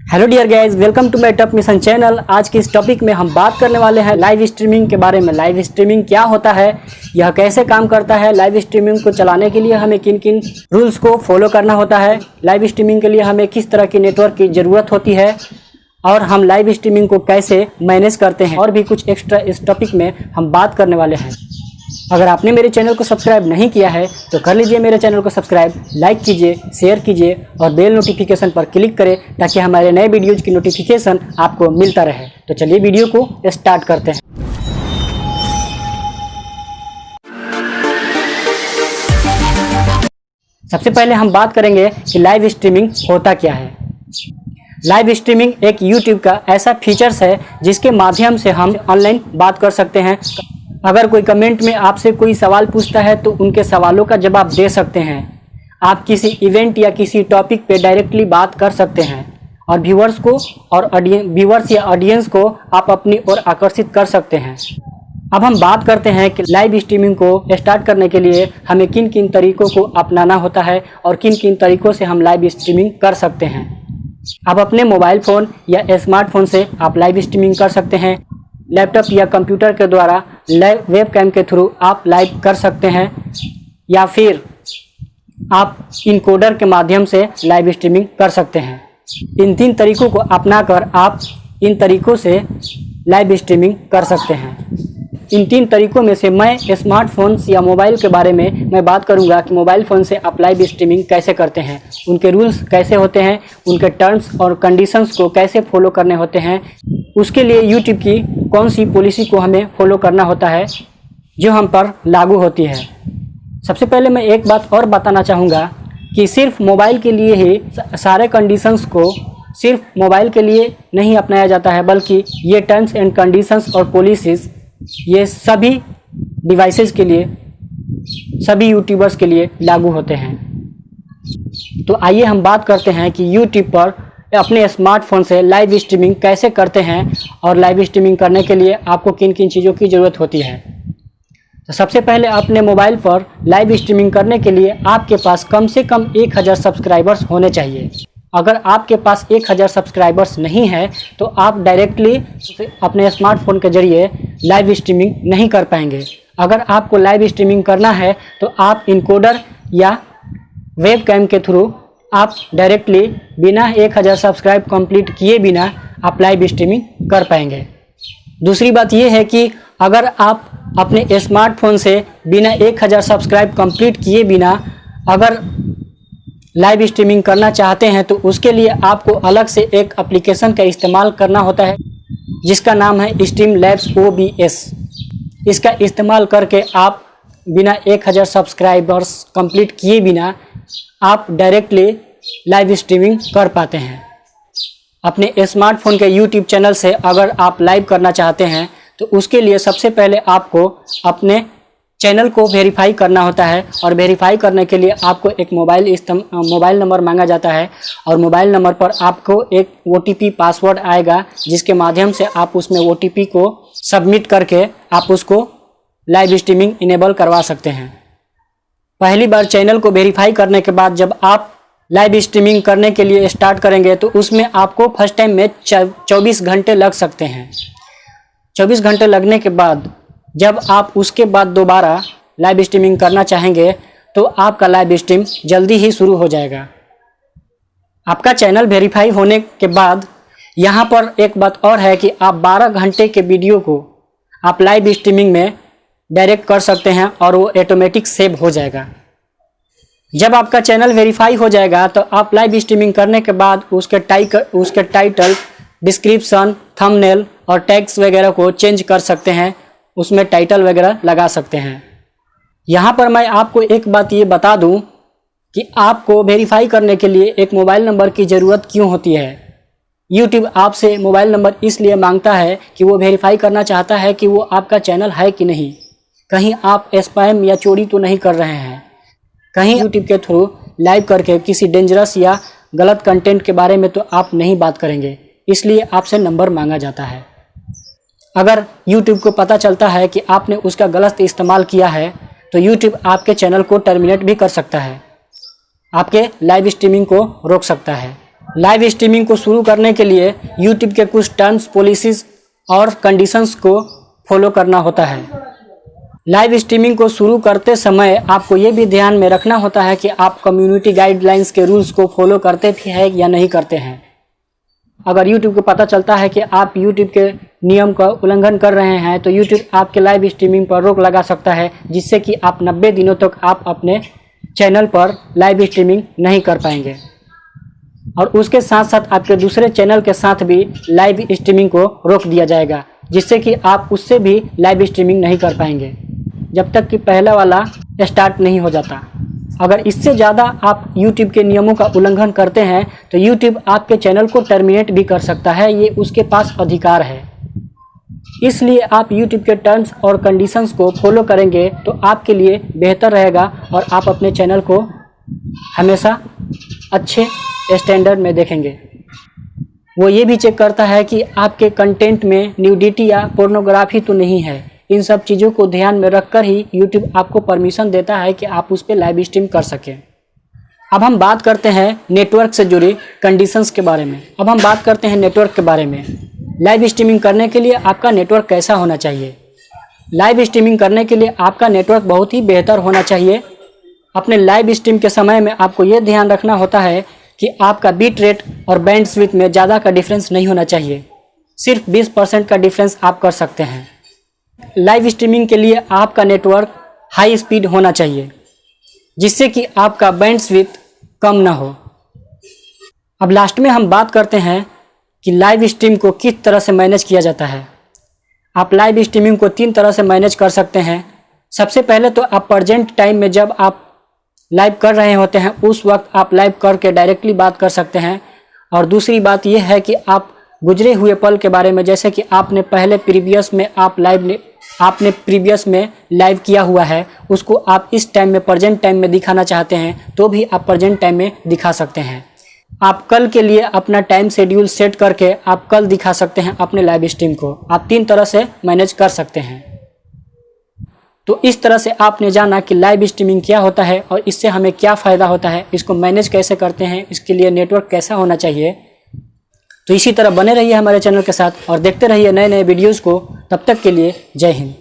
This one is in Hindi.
Hello dear guys, welcome to my top mission channel. आज के इस टॉपिक में हम बात करने वाले हैं लाइव स्ट्रीमिंग के बारे में। लाइव स्ट्रीमिंग क्या होता है, यह कैसे काम करता है, लाइव स्ट्रीमिंग को चलाने के लिए हमें किन किन रूल्स को फॉलो करना होता है, लाइव स्ट्रीमिंग के लिए हमें किस तरह की नेटवर्क की ज़रूरत होती है और हम लाइव स्ट्रीमिंग को कैसे मैनेज करते हैं, और भी कुछ एक्स्ट्रा इस टॉपिक में हम बात करने वाले हैं। अगर आपने मेरे चैनल को सब्सक्राइब नहीं किया है तो कर लीजिए मेरे चैनल को सब्सक्राइब, लाइक कीजिए, शेयर कीजिए और बेल नोटिफिकेशन पर क्लिक करें ताकि हमारे नए वीडियोज़ की नोटिफिकेशन आपको मिलता रहे। तो चलिए वीडियो को स्टार्ट करते हैं। सबसे पहले हम बात करेंगे कि लाइव स्ट्रीमिंग होता क्या है। लाइव स्ट्रीमिंग एक यूट्यूब का ऐसा फीचर्स है जिसके माध्यम से हम ऑनलाइन बात कर सकते हैं। अगर कोई कमेंट में आपसे कोई सवाल पूछता है तो उनके सवालों का जवाब दे सकते हैं। आप किसी इवेंट या किसी टॉपिक पे डायरेक्टली बात कर सकते हैं और व्यूअर्स या ऑडियंस को आप अपनी ओर आकर्षित कर सकते हैं। अब हम बात करते हैं कि लाइव स्ट्रीमिंग को स्टार्ट करने के लिए हमें किन किन तरीकों को अपनाना होता है और किन किन तरीकों से हम लाइव स्ट्रीमिंग कर सकते हैं। आप अपने मोबाइल फ़ोन या स्मार्टफोन से आप लाइव स्ट्रीमिंग कर सकते हैं। लैपटॉप या कंप्यूटर के द्वारा वेब कैम के थ्रू आप लाइव कर सकते हैं, या फिर आप इनकोडर के माध्यम से लाइव स्ट्रीमिंग कर सकते हैं। इन 3 तरीकों को अपनाकर आप इन तरीकों से लाइव स्ट्रीमिंग कर सकते हैं। इन 3 तरीकों में से मैं स्मार्टफोन्स या मोबाइल के बारे में मैं बात करूंगा कि मोबाइल फ़ोन से आप लाइव स्ट्रीमिंग कैसे करते हैं, उनके रूल्स कैसे होते हैं, उनके टर्म्स और कंडीशंस को कैसे फॉलो करने होते हैं, उसके लिए यूट्यूब की कौन सी पॉलिसी को हमें फॉलो करना होता है जो हम पर लागू होती है। सबसे पहले मैं एक बात और बताना चाहूँगा कि सिर्फ मोबाइल के लिए ही सारे कंडीशंस को सिर्फ मोबाइल के लिए नहीं अपनाया जाता है, बल्कि ये टर्म्स एंड कंडीशंस और पॉलिसीज़ ये सभी डिवाइसेस के लिए, सभी यूट्यूबर्स के लिए लागू होते हैं। तो आइए हम बात करते हैं कि यूट्यूब पर अपने स्मार्टफोन से लाइव स्ट्रीमिंग कैसे करते हैं और लाइव स्ट्रीमिंग करने के लिए आपको किन किन चीज़ों की ज़रूरत होती है। तो सबसे पहले अपने मोबाइल पर लाइव स्ट्रीमिंग करने के लिए आपके पास कम से कम 1000 सब्सक्राइबर्स होने चाहिए। अगर आपके पास 1000 सब्सक्राइबर्स नहीं है तो आप डायरेक्टली अपने स्मार्टफोन के जरिए लाइव स्ट्रीमिंग नहीं कर पाएंगे। अगर आपको लाइव स्ट्रीमिंग करना है तो आप इनकोडर या वेब कैम के थ्रू आप डायरेक्टली बिना 1000 सब्सक्राइब कंप्लीट किए बिना आप लाइव स्ट्रीमिंग कर पाएंगे। दूसरी बात यह है कि अगर आप अपने स्मार्टफोन से बिना 1000 सब्सक्राइब कंप्लीट किए बिना अगर लाइव स्ट्रीमिंग करना चाहते हैं तो उसके लिए आपको अलग से एक एप्लीकेशन का इस्तेमाल करना होता है जिसका नाम है स्ट्रीमलैब्स OBS। इसका इस्तेमाल करके आप बिना 1000 सब्सक्राइबर्स कंप्लीट किए बिना आप डायरेक्टली लाइव स्ट्रीमिंग कर पाते हैं। अपने स्मार्टफोन के यूट्यूब चैनल से अगर आप लाइव करना चाहते हैं तो उसके लिए सबसे पहले आपको अपने चैनल को वेरीफाई करना होता है, और वेरीफाई करने के लिए आपको एक मोबाइल नंबर मांगा जाता है और मोबाइल नंबर पर आपको एक OTP पासवर्ड आएगा जिसके माध्यम से आप उसमें OTP को सबमिट करके आप उसको लाइव स्ट्रीमिंग इनेबल करवा सकते हैं। पहली बार चैनल को वेरीफाई करने के बाद जब आप लाइव स्ट्रीमिंग करने के लिए स्टार्ट करेंगे तो उसमें आपको फर्स्ट टाइम में 24 घंटे लग सकते हैं। 24 घंटे लगने के बाद जब आप उसके बाद दोबारा लाइव स्ट्रीमिंग करना चाहेंगे तो आपका लाइव स्ट्रीम जल्दी ही शुरू हो जाएगा। आपका चैनल वेरीफाई होने के बाद यहाँ पर एक बात और है कि आप 12 घंटे के वीडियो को आप लाइव स्ट्रीमिंग में डायरेक्ट कर सकते हैं और वो ऑटोमेटिक सेव हो जाएगा। जब आपका चैनल वेरीफाई हो जाएगा तो आप लाइव स्ट्रीमिंग करने के बाद उसके टाइटल, डिस्क्रिप्शन, थंबनेल और टैग्स वगैरह को चेंज कर सकते हैं, उसमें टाइटल वगैरह लगा सकते हैं। यहाँ पर मैं आपको एक बात ये बता दूँ कि आपको वेरीफाई करने के लिए एक मोबाइल नंबर की ज़रूरत क्यों होती है। यूट्यूब आपसे मोबाइल नंबर इसलिए मांगता है कि वो वेरीफाई करना चाहता है कि वो आपका चैनल है कि नहीं, कहीं आप स्पैम या चोरी तो नहीं कर रहे हैं, कहीं यूट्यूब के थ्रू लाइव करके किसी डेंजरस या गलत कंटेंट के बारे में तो आप नहीं बात करेंगे, इसलिए आपसे नंबर मांगा जाता है। अगर यूट्यूब को पता चलता है कि आपने उसका गलत इस्तेमाल किया है तो यूट्यूब आपके चैनल को टर्मिनेट भी कर सकता है, आपके लाइव स्ट्रीमिंग को रोक सकता है। लाइव स्ट्रीमिंग को शुरू करने के लिए YouTube के कुछ टर्म्स, पॉलिसीज और कंडीशंस को फॉलो करना होता है। लाइव स्ट्रीमिंग को शुरू करते समय आपको ये भी ध्यान में रखना होता है कि आप कम्युनिटी गाइडलाइंस के रूल्स को फॉलो करते भी हैं या नहीं करते हैं। अगर YouTube को पता चलता है कि आप YouTube के नियम का उल्लंघन कर रहे हैं तो YouTube आपके लाइव स्ट्रीमिंग पर रोक लगा सकता है, जिससे कि आप 90 दिनों तक आप अपने चैनल पर लाइव स्ट्रीमिंग नहीं कर पाएंगे। और उसके साथ साथ आपके दूसरे चैनल के साथ भी लाइव स्ट्रीमिंग को रोक दिया जाएगा, जिससे कि आप उससे भी लाइव स्ट्रीमिंग नहीं कर पाएंगे जब तक कि पहला वाला स्टार्ट नहीं हो जाता। अगर इससे ज़्यादा आप YouTube के नियमों का उल्लंघन करते हैं तो YouTube आपके चैनल को टर्मिनेट भी कर सकता है, ये उसके पास अधिकार है। इसलिए आप YouTube के टर्म्स और कंडीशंस को फॉलो करेंगे तो आपके लिए बेहतर रहेगा और आप अपने चैनल को हमेशा अच्छे स्टैंडर्ड में देखेंगे। वो ये भी चेक करता है कि आपके कंटेंट में न्यूडिटी या पोर्नोग्राफी तो नहीं है। इन सब चीज़ों को ध्यान में रखकर ही YouTube आपको परमिशन देता है कि आप उस पर लाइव स्ट्रीम कर सकें। अब हम बात करते हैं नेटवर्क से जुड़ी कंडीशंस के बारे में। अब हम बात करते हैं नेटवर्क के बारे में। लाइव स्ट्रीमिंग करने के लिए आपका नेटवर्क कैसा होना चाहिए? लाइव स्ट्रीमिंग करने के लिए आपका नेटवर्क बहुत ही बेहतर होना चाहिए। अपने लाइव स्ट्रीम के समय में आपको ये ध्यान रखना होता है कि आपका बीट रेट और बैंडविड्थ में ज़्यादा का डिफरेंस नहीं होना चाहिए। सिर्फ 20% का डिफरेंस आप कर सकते हैं। लाइव स्ट्रीमिंग के लिए आपका नेटवर्क हाई स्पीड होना चाहिए, जिससे कि आपका बैंडविड्थ कम ना हो। अब लास्ट में हम बात करते हैं कि लाइव स्ट्रीम को किस तरह से मैनेज किया जाता है। आप लाइव स्ट्रीमिंग को 3 तरह से मैनेज कर सकते हैं। सबसे पहले तो आप प्रेजेंट टाइम में जब आप लाइव कर रहे होते हैं उस वक्त आप लाइव करके डायरेक्टली बात कर सकते हैं। और दूसरी बात यह है कि आप गुजरे हुए पल के बारे में, जैसे कि आपने पहले प्रीवियस में लाइव किया हुआ है, उसको आप इस टाइम में प्रेजेंट टाइम में दिखाना चाहते हैं तो भी आप प्रेजेंट टाइम में दिखा सकते हैं। आप कल के लिए अपना टाइम शेड्यूल सेट करके आप कल दिखा सकते हैं अपने लाइव स्ट्रीम को। आप 3 तरह से मैनेज कर सकते हैं। तो इस तरह से आपने जाना कि लाइव स्ट्रीमिंग क्या होता है और इससे हमें क्या फ़ायदा होता है, इसको मैनेज कैसे करते हैं, इसके लिए नेटवर्क कैसा होना चाहिए। तो इसी तरह बने रहिए हमारे चैनल के साथ और देखते रहिए नए नए वीडियोज़ को। तब तक के लिए जय हिंद।